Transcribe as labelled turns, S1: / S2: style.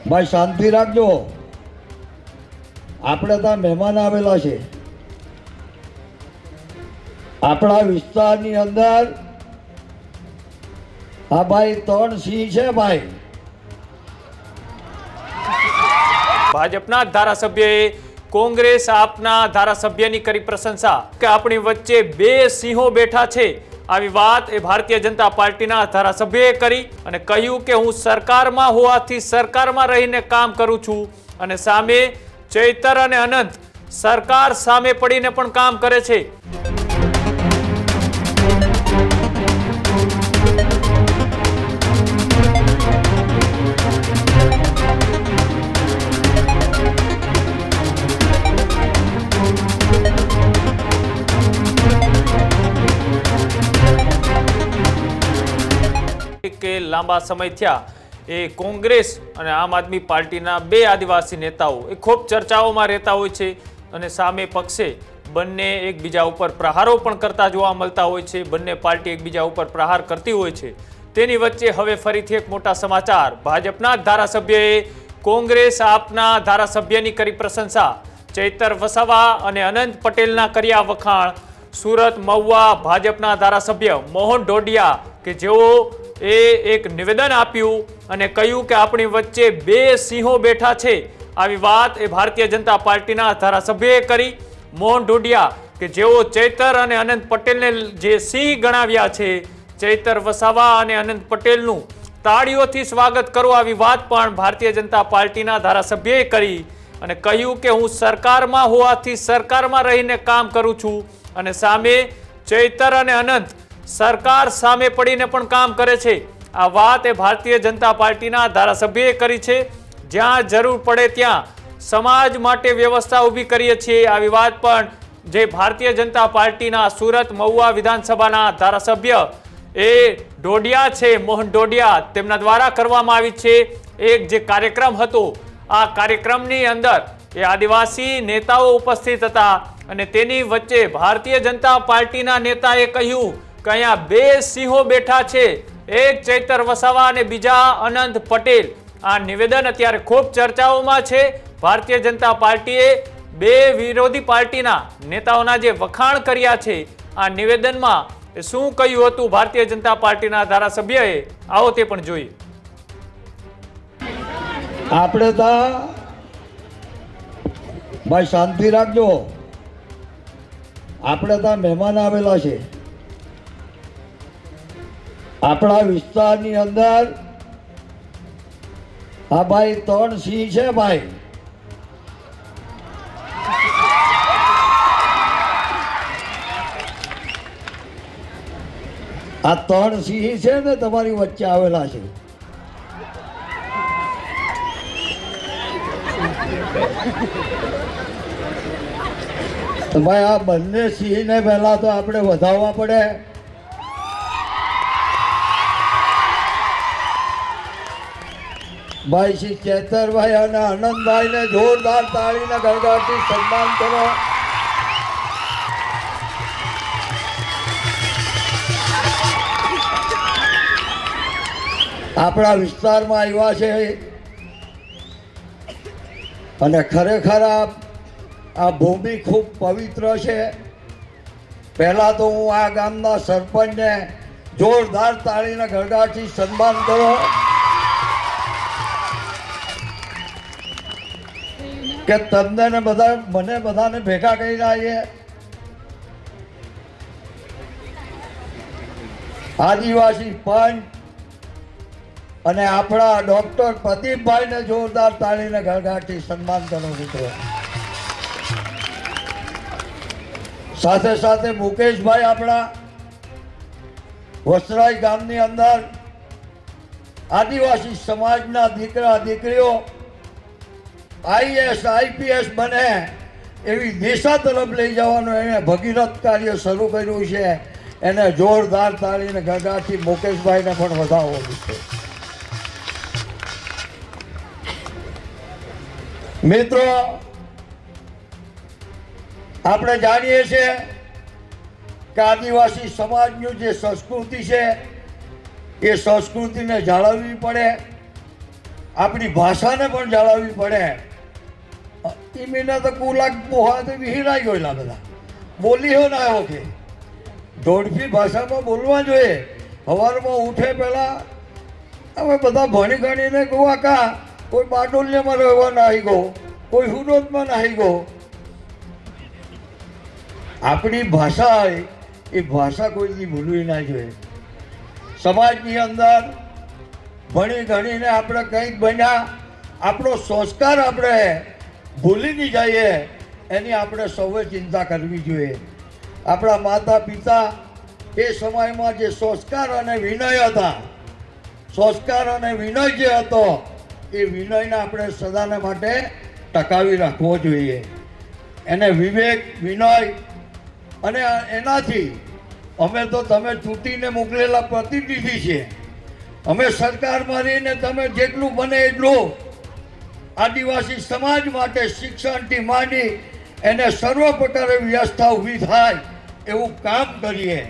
S1: ભાઈ શાંતિ રાખજો. આપણે ત્યાં મહેમાન આવેલા છે. આપણા વિસ્તારની અંદર આ ભાઈ 3 સિંહ છે. ભાઈ
S2: ભાજપના ધારાસભ્યએ કોંગ્રેસ આપના ધારાસભ્યની કરી પ્રશંસા કે આપણી વચ્ચે 2 સિંહો બેઠા છે. આવી વાત એ ભારતીય જનતા પાર્ટીના ધારાસભ્યએ કરી અને કહ્યું કે હું સરકારમાં હોવાથી સરકારમાં રહીને કામ કરું છું અને સામે ચૈતર અને અનંત સરકાર સામે પડીને પણ કામ કરે છે. કે લાંબા સમય થયા એ કોંગ્રેસ અને આમ આદમી પાર્ટીના 2 આદિવાસી નેતાઓ એ ખૂબ ચર્ચાઓમાં રહેતા હોય છે અને સામે પક્ષે બંને એકબીજા ઉપર પ્રહારો પણ કરતા જોવા મળતા હોય છે. બંને પાર્ટી એકબીજા ઉપર પ્રહાર કરતી હોય છે. તેની વચ્ચે હવે ફરીથી એક મોટા સમાચાર. ભાજપના ધારાસભ્યએ કોંગ્રેસ આપના ધારાસભ્યની કરી પ્રશંસા. ચૈતર વસાવા અને અનંત પટેલના કર્યા વખાણ. સુરત મહુવા ભાજપના ધારાસભ્ય મોહન ડોડિયા કે જેઓ એક નિવેદન આપ્યું અને કહ્યું કે આપણી વચ્ચે 2 સિંહો બેઠા છે. આવી વાત એ ભારતીય જનતા પાર્ટીના ધારાસભ્યએ કરી. મોહન ડોડિયા કે જેઓ ચૈતર અને અનંત પટેલને જે સિંહ ગણાવ્યા છે, ચૈતર વસાવા અને અનંત પટેલનું તાળીઓથી સ્વાગત કરો. આવી વાત પણ ભારતીય જનતા પાર્ટીના ધારાસભ્યએ કરી અને કહ્યું કે હું સરકારમાં હોવાથી સરકારમાં રહીને કામ કરું છું અને સામે ચૈતર અને અનંત સરકાર સામે પડીને પણ કામ કરે છે. આ વાત એ ભારતીય જનતા પાર્ટીના ધારાસભ્યએ કરી છે. જ્યાં જરૂર પડે ત્યાં સમાજ માટે વ્યવસ્થા ઊભી કરીએ છીએ. આવી વાત પણ જે ભારતીય જનતા પાર્ટીના સુરત મહુવા વિધાનસભાના ધારાસભ્ય એ ડોડિયા છે, મોહન ડોડિયા, તેમના દ્વારા કરવામાં આવી છે. એક જે કાર્યક્રમ હતો, આ કાર્યક્રમની અંદર એ આદિવાસી નેતાઓ ઉપસ્થિત હતા અને તેની વચ્ચે ભારતીય જનતા પાર્ટીના નેતાએ કહ્યું કે અહીંયા 2 સિંહો બેઠા છે, એક ચૈતર વસાવા અને બીજા અનંત પટેલ. આ નિવેદન અત્યારે ખૂબ ચર્ચાઓમાં છે. ભારતીય જનતા પાર્ટીએ 2 વિરોધી પાર્ટીના નેતાઓના જે વખાણ કર્યા છે, આ નિવેદનમાં શું કહ્યું હતું ભારતીય જનતા પાર્ટીના ધારાસભ્યએ, આવો તે પણ જોઈએ.
S1: આપણે ત્યાં ભાઈ શાંતિ રાખજો. આપણે ત્યાં મહેમાન આવેલા છે. આપણા વિસ્તારની અંદર આ ભાઈ 3 સિંહ છે. ભાઈ આ 3 સિંહ છે ને તમારી વચ્ચે આવેલા છે. ભાઈ આ બંને સિંહને પહેલા તો આપણે વધાવવા પડે. ભાઈ શ્રી ચેતરભાઈ અને આનંદભાઈને જોરદાર તાળીના ગણગણથી સન્માન કરો. આપણા વિસ્તારમાં આવ્યા છે અને ખરેખર આ ભૂમિ ખૂબ પવિત્ર છે. પહેલા તો હું આ ગામના સરપંચને જોરદાર તાળીના ગણગણથી સન્માન કરો કે તમને ને મને બધાને ભેગા કર્યા છે. આદિવાસી પંચ અને આપણા ડોક્ટર પ્રદીપભાઈને જોરદાર તાળીને ગણગણથી સન્માન કરો મિત્રો. સાથે સાથે મુકેશભાઈ આપણા વસરાઈ ગામની અંદર આદિવાસી સમાજના દીકરા દીકરીઓ IAS IPS બને એવી દિશા તરફ લઈ જવાનું એને ભગીરથ કાર્ય શરૂ કર્યું છે. એને જોરદાર તાળીને ગણગણથી મુકેશભાઈને પણ વધાવો છે. મિત્રો, આપણે જાણીએ છીએ કે આદિવાસી સમાજનું જે સંસ્કૃતિ છે એ સંસ્કૃતિને જાળવવી પડે. આપણી ભાષાને પણ જાળવવી પડે. એ મહિના તો કુલાક પોહાથી વિહીરાઈ ગયેલા બધા બોલી હો ના ઓકે ધોળફી ભાષામાં બોલવા જોઈએ. સવારમાં ઉઠે પહેલાં અમે બધા ભણી ગણીને ગોવા કા કોઈ બારડોલિયામાં રહેવા નાહી ગયો, કોઈ હુડોદમાં નાહી ગયો. આપણી ભાષા એ ભાષા કોઈની ભૂલવી ના જોઈએ. સમાજની અંદર ભણી ગણીને આપણે કંઈક બન્યા, આપણો સંસ્કાર આપણે ભૂલી નહીં જઈએ એની આપણે સૌએ ચિંતા કરવી જોઈએ. આપણા માતા પિતા એ સમયમાં જે સંસ્કાર અને વિનય હતા, સંસ્કાર અને વિનય જે હતો એ વિનયને આપણે સદાને માટે ટકાવી રાખવો જોઈએ. એને વિવેક, વિનય અને એનાથી અમે તો તમે ચૂંટીને મોકલેલા પ્રતિનિધિ છે. અમે સરકારમાં રહીને તમે જેટલું બને એટલું આદિવાસી સમાજ માટે શિક્ષણથી માંડી એને સર્વ પ્રકારે વ્યવસ્થા ઊભી થાય એવું કામ કરીએ.